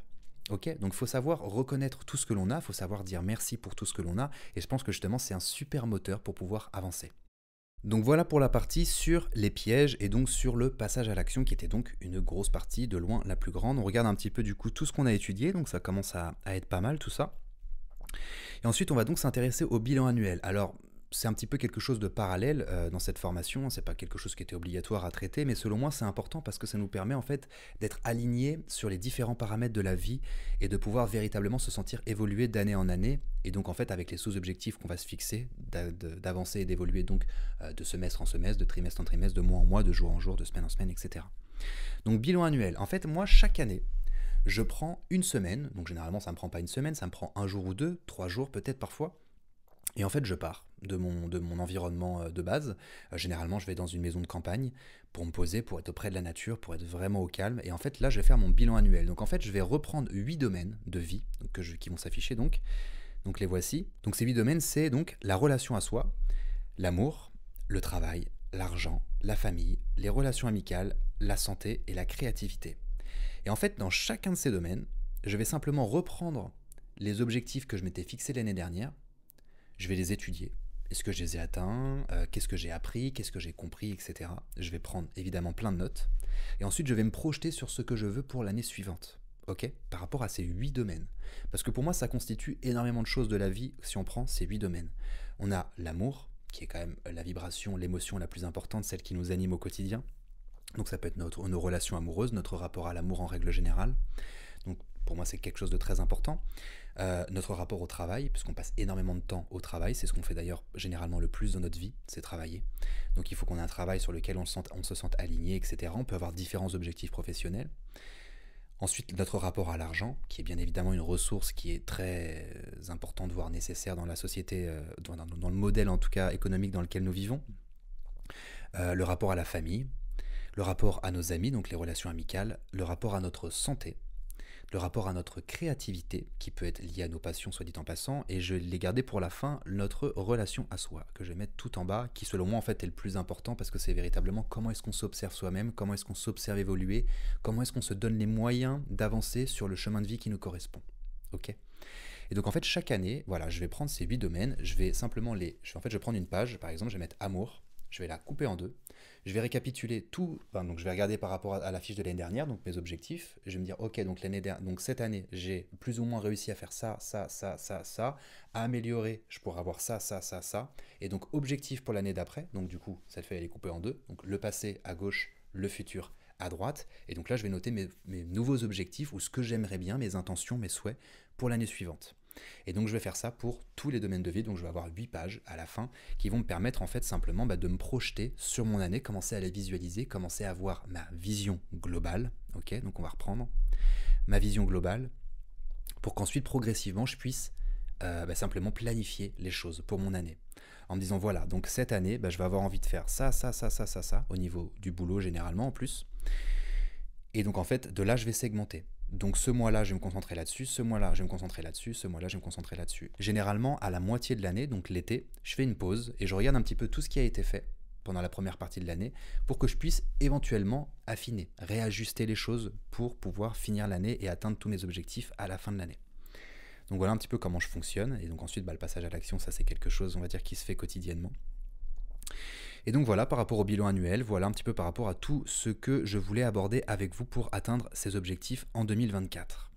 Ok, donc il faut savoir reconnaître tout ce que l'on a, il faut savoir dire merci pour tout ce que l'on a et je pense que justement c'est un super moteur pour pouvoir avancer. Donc voilà pour la partie sur les pièges et donc sur le passage à l'action qui était donc une grosse partie, de loin la plus grande. On regarde un petit peu du coup tout ce qu'on a étudié, donc ça commence à être pas mal tout ça. Et ensuite on va donc s'intéresser au bilan annuel. Alors c'est un petit peu quelque chose de parallèle dans cette formation, c'est pas quelque chose qui était obligatoire à traiter, mais selon moi c'est important parce que ça nous permet en fait d'être alignés sur les différents paramètres de la vie et de pouvoir véritablement se sentir évoluer d'année en année, et donc en fait avec les sous-objectifs qu'on va se fixer, d'avancer et d'évoluer donc de semestre en semestre, de trimestre en trimestre, de mois en mois, de jour en jour, de semaine en semaine, etc. Donc bilan annuel, en fait moi chaque année, je prends une semaine, donc généralement ça me prend pas une semaine, ça me prend un jour ou deux, 3 jours peut-être parfois. Et en fait, je pars de mon environnement de base. Généralement, je vais dans une maison de campagne pour me poser, pour être auprès de la nature, pour être vraiment au calme. Et en fait, là, je vais faire mon bilan annuel. Donc en fait, je vais reprendre 8 domaines de vie donc, qui vont s'afficher donc. Donc les voici. Donc ces 8 domaines, c'est donc la relation à soi, l'amour, le travail, l'argent, la famille, les relations amicales, la santé et la créativité. Et en fait, dans chacun de ces domaines, je vais simplement reprendre les objectifs que je m'étais fixés l'année dernière. Je vais les étudier. Est-ce que je les ai atteints? Qu'est-ce que j'ai appris? Qu'est-ce que j'ai compris? Etc. Je vais prendre évidemment plein de notes. Et ensuite, je vais me projeter sur ce que je veux pour l'année suivante. Ok? Par rapport à ces 8 domaines. Parce que pour moi, ça constitue énormément de choses de la vie si on prend ces 8 domaines. On a l'amour, qui est quand même la vibration, l'émotion la plus importante, celle qui nous anime au quotidien. Donc ça peut être nos relations amoureuses, notre rapport à l'amour en règle générale. Donc pour moi, c'est quelque chose de très important. Notre rapport au travail, puisqu'on passe énormément de temps au travail, c'est ce qu'on fait d'ailleurs généralement le plus dans notre vie, c'est travailler. Donc il faut qu'on ait un travail sur lequel on se sente aligné, etc. On peut avoir différents objectifs professionnels. Ensuite, notre rapport à l'argent, qui est bien évidemment une ressource qui est très importante, voire nécessaire dans la société, dans le modèle en tout cas économique dans lequel nous vivons. Le rapport à la famille, le rapport à nos amis, donc les relations amicales, le rapport à notre santé, le rapport à notre créativité, qui peut être lié à nos passions, soit dit en passant, et je l'ai gardé pour la fin, notre relation à soi, que je vais mettre tout en bas, qui selon moi en fait est le plus important, parce que c'est véritablement comment est-ce qu'on s'observe soi-même, comment est-ce qu'on s'observe évoluer, comment est-ce qu'on se donne les moyens d'avancer sur le chemin de vie qui nous correspond. Ok ? Et donc en fait chaque année, voilà, je vais prendre ces 8 domaines, je vais simplement je vais prendre une page, par exemple je vais mettre amour, je vais la couper en deux, je vais récapituler tout, donc je vais regarder par rapport à la fiche de l'année dernière, donc mes objectifs, et je vais me dire, ok, donc cette année, j'ai plus ou moins réussi à faire ça, à améliorer, je pourrais avoir ça, et donc objectif pour l'année d'après, donc du coup, ça fait les couper en deux, donc le passé à gauche, le futur à droite, et donc là, je vais noter mes nouveaux objectifs, ou ce que j'aimerais bien, mes intentions, mes souhaits, pour l'année suivante. Et donc je vais faire ça pour tous les domaines de vie, donc je vais avoir 8 pages à la fin qui vont me permettre en fait simplement de me projeter sur mon année, commencer à la visualiser, commencer à avoir ma vision globale, ok, donc on va reprendre ma vision globale pour qu'ensuite progressivement je puisse simplement planifier les choses pour mon année. En me disant voilà, donc cette année, je vais avoir envie de faire ça, au niveau du boulot généralement en plus. Et donc en fait, de là je vais segmenter. Donc ce mois-là, je vais me concentrer là-dessus, ce mois-là, je vais me concentrer là-dessus, ce mois-là, je vais me concentrer là-dessus. Généralement, à la moitié de l'année, donc l'été, je fais une pause et je regarde un petit peu tout ce qui a été fait pendant la première partie de l'année pour que je puisse éventuellement affiner, réajuster les choses pour pouvoir finir l'année et atteindre tous mes objectifs à la fin de l'année. Donc voilà un petit peu comment je fonctionne. Et donc ensuite, le passage à l'action, ça c'est quelque chose, on va dire, qui se fait quotidiennement. Et donc voilà, par rapport au bilan annuel, voilà un petit peu par rapport à tout ce que je voulais aborder avec vous pour atteindre ces objectifs en 2024.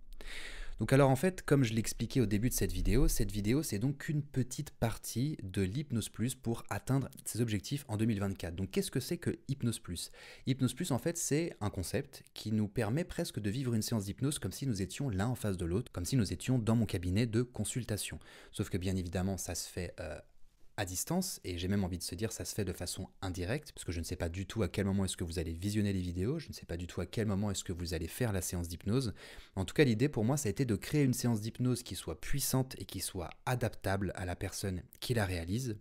Donc alors en fait, comme je l'expliquais au début de cette vidéo c'est donc une petite partie de l'Hypnose Plus pour atteindre ces objectifs en 2024. Donc qu'est-ce que c'est que Hypnose Plus? Hypnose Plus en fait c'est un concept qui nous permet presque de vivre une séance d'hypnose comme si nous étions l'un en face de l'autre, comme si nous étions dans mon cabinet de consultation. Sauf que bien évidemment ça se fait à distance, et j'ai même envie de se dire ça se fait de façon indirecte, parce que je ne sais pas du tout à quel moment est-ce que vous allez visionner les vidéos, je ne sais pas du tout à quel moment est-ce que vous allez faire la séance d'hypnose. En tout cas, l'idée pour moi, ça a été de créer une séance d'hypnose qui soit puissante et qui soit adaptable à la personne qui la réalise.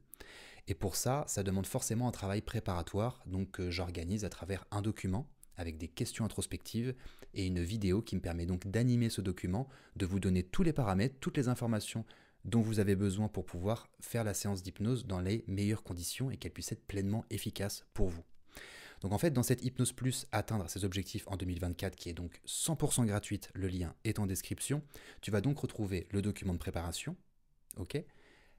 Et pour ça, ça demande forcément un travail préparatoire, donc que j'organise à travers un document avec des questions introspectives et une vidéo qui me permet donc d'animer ce document, de vous donner tous les paramètres, toutes les informations dont vous avez besoin pour pouvoir faire la séance d'hypnose dans les meilleures conditions et qu'elle puisse être pleinement efficace pour vous. Donc en fait, dans cette Hypnose Plus, atteindre ses objectifs en 2024, qui est donc 100% gratuite, le lien est en description, tu vas donc retrouver le document de préparation, ok,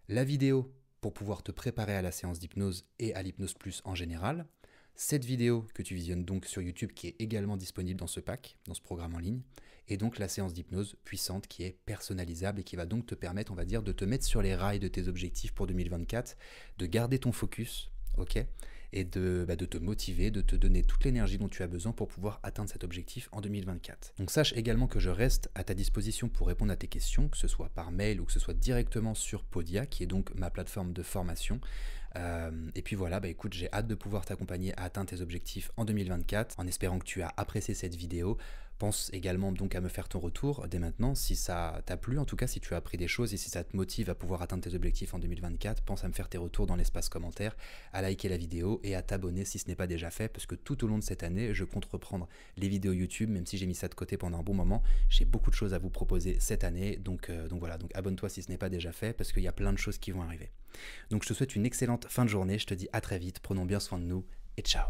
la vidéo pour pouvoir te préparer à la séance d'hypnose et à l'Hypnose Plus en général, cette vidéo que tu visionnes donc sur YouTube qui est également disponible dans ce pack, dans ce programme en ligne, et donc la séance d'hypnose puissante qui est personnalisable et qui va donc te permettre, on va dire, de te mettre sur les rails de tes objectifs pour 2024, de garder ton focus, ok, et de te motiver, de te donner toute l'énergie dont tu as besoin pour pouvoir atteindre cet objectif en 2024. Donc sache également que je reste à ta disposition pour répondre à tes questions, que ce soit par mail ou que ce soit directement sur Podia, qui est donc ma plateforme de formation. Et puis voilà, écoute, j'ai hâte de pouvoir t'accompagner à atteindre tes objectifs en 2024, en espérant que tu as apprécié cette vidéo. Pense également donc à me faire ton retour dès maintenant si ça t'a plu, en tout cas si tu as appris des choses et si ça te motive à pouvoir atteindre tes objectifs en 2024. Pense à me faire tes retours dans l'espace commentaire, à liker la vidéo et à t'abonner si ce n'est pas déjà fait, parce que tout au long de cette année, je compte reprendre les vidéos YouTube, même si j'ai mis ça de côté pendant un bon moment. J'ai beaucoup de choses à vous proposer cette année, donc voilà, donc abonne-toi si ce n'est pas déjà fait, parce qu'il y a plein de choses qui vont arriver. Donc je te souhaite une excellente fin de journée, je te dis à très vite, prenons bien soin de nous et ciao.